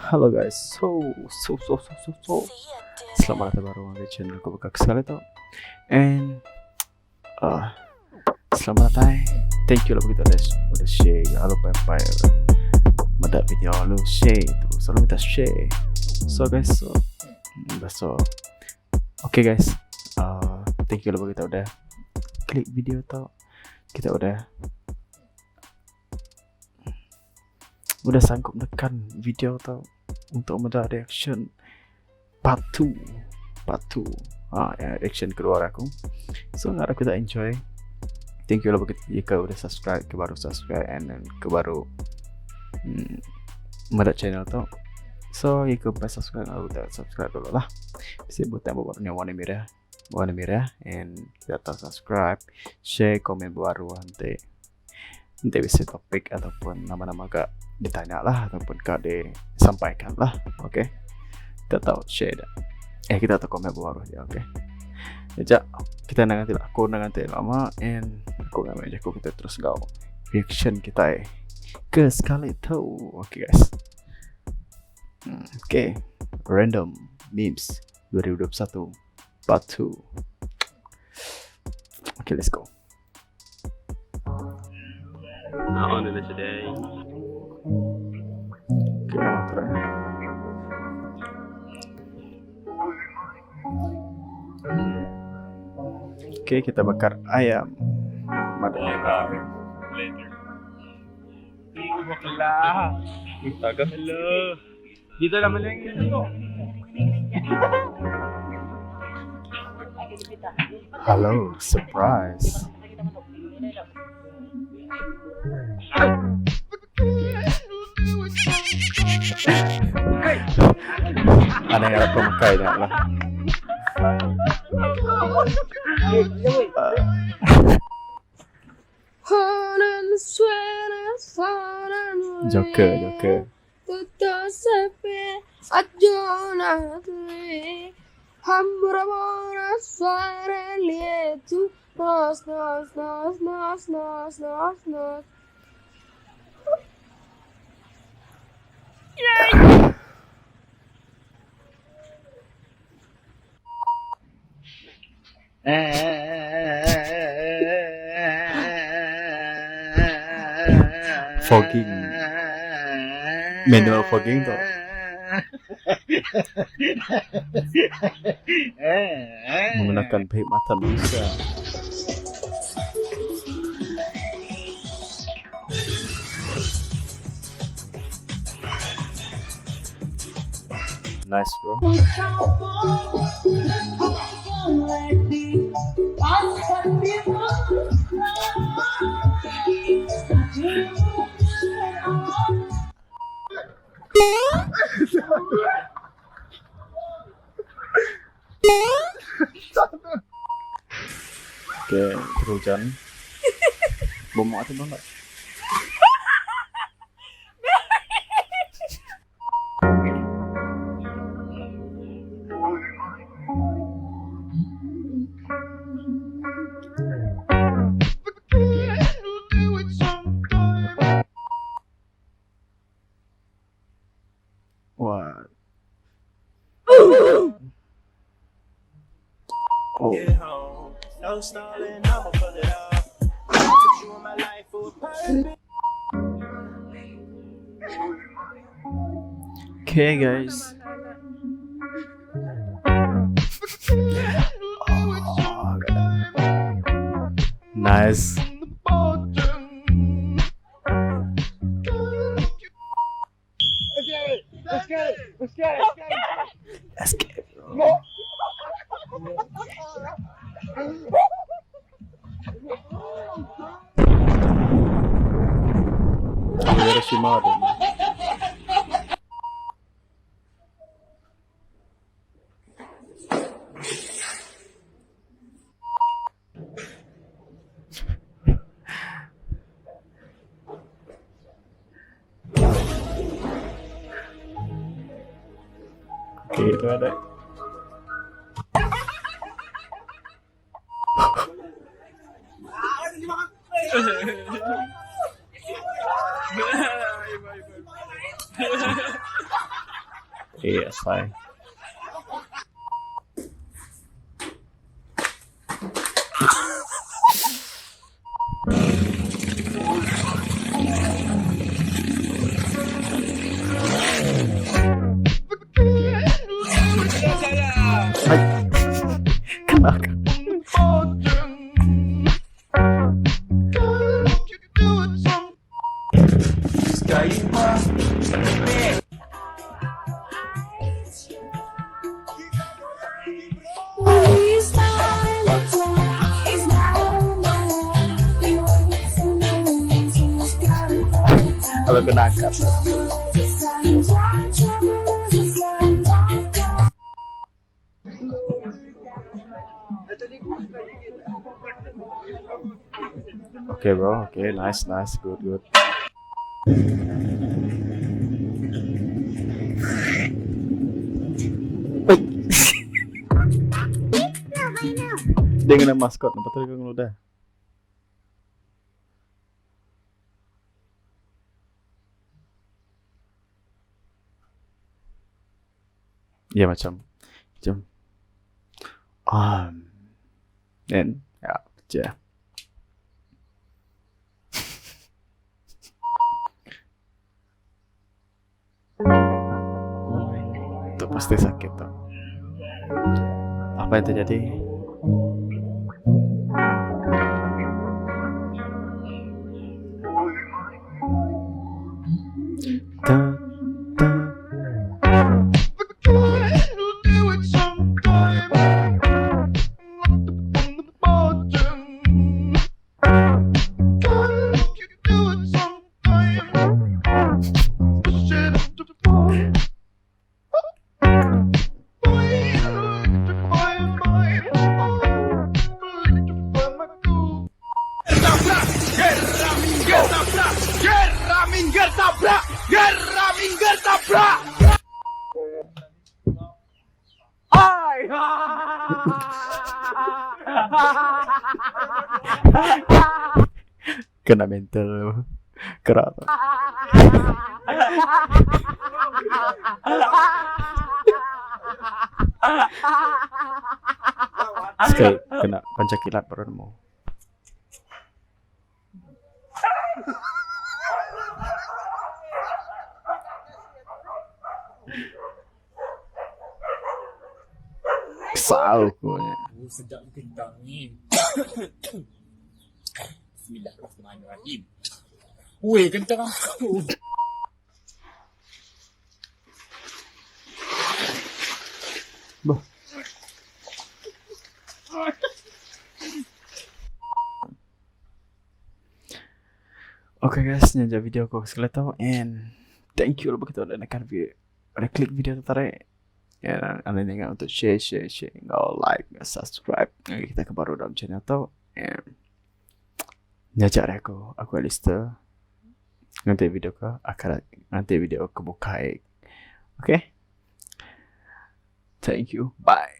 Halo guys, selamat datang baru di channel aku skali tau. And selamat datang. Thank you lah begitu udah share. Jangan lupa mada video lu share tu. Selalu minta share. So guys, okay guys. Thank you lah begitu udah klik video tau. Kita udah sanggup menekan video tau untuk meda reaction part 2 reaction kedua aku. So ngarap kita enjoy. Thank you lah begitu jika udah subscribe, ke baru subscribe and then ke baru meda channel tau. So jika belum subscribe, udah subscribe dulu lah. Bisa buat tambah warna merah and kita tahu subscribe, share, komen baru nanti bisa topik ataupun nama-nama kak ditanya lah ataupun kak disampaikan lah. Oke, kita tahu share dah. Kita tahu komen baru ya. Oke, ya kita nanti lama and aku nggak aja kita terus gaul reaction kita ke skali tahu. Oke guys. Oke, random memes 2021 part 2. Oke, let's go. On to today. Oke, kita bakar ayam. Later. Bakla. Taga. Hello. Dito naman lang yun. Halo, surprise. Ada yang harap pemakai dah lah. Joker. Fogging, manual fogging tuh. Menggunakan penghematan manusia. Nice bro. Oke, hujan. Bom atau banget. What? Oh. Okay, guys. Nice. Let's get it. Oke, itu ada. Iya, say. Ay, kenapa? Kalau kena angkat. Okay, bro. Okay, nice, good. Dia kena maskot, nampak tadi kau udah. Ya macam dan ya aja. Itu pasti sakit tuh. Apa yang terjadi? Kena mental kerat. Sekali kena pencakilat baru nemu. Kesal punya. Sedap kentang ni. Bismillahirrahmanirrahim. Weh, kentang aku. Boh. Okay guys, nyanyi video ko sekali tahu and thank you begitu udah nakar video, udah klik video tertarik. Ya, kalian ingat untuk share, ngau, like, subscribe. Kita ke baru dalam channel tu. And nyajak aku Alistair. Nanti video ke akan nanti video ke bukai. Okay? Thank you. Bye.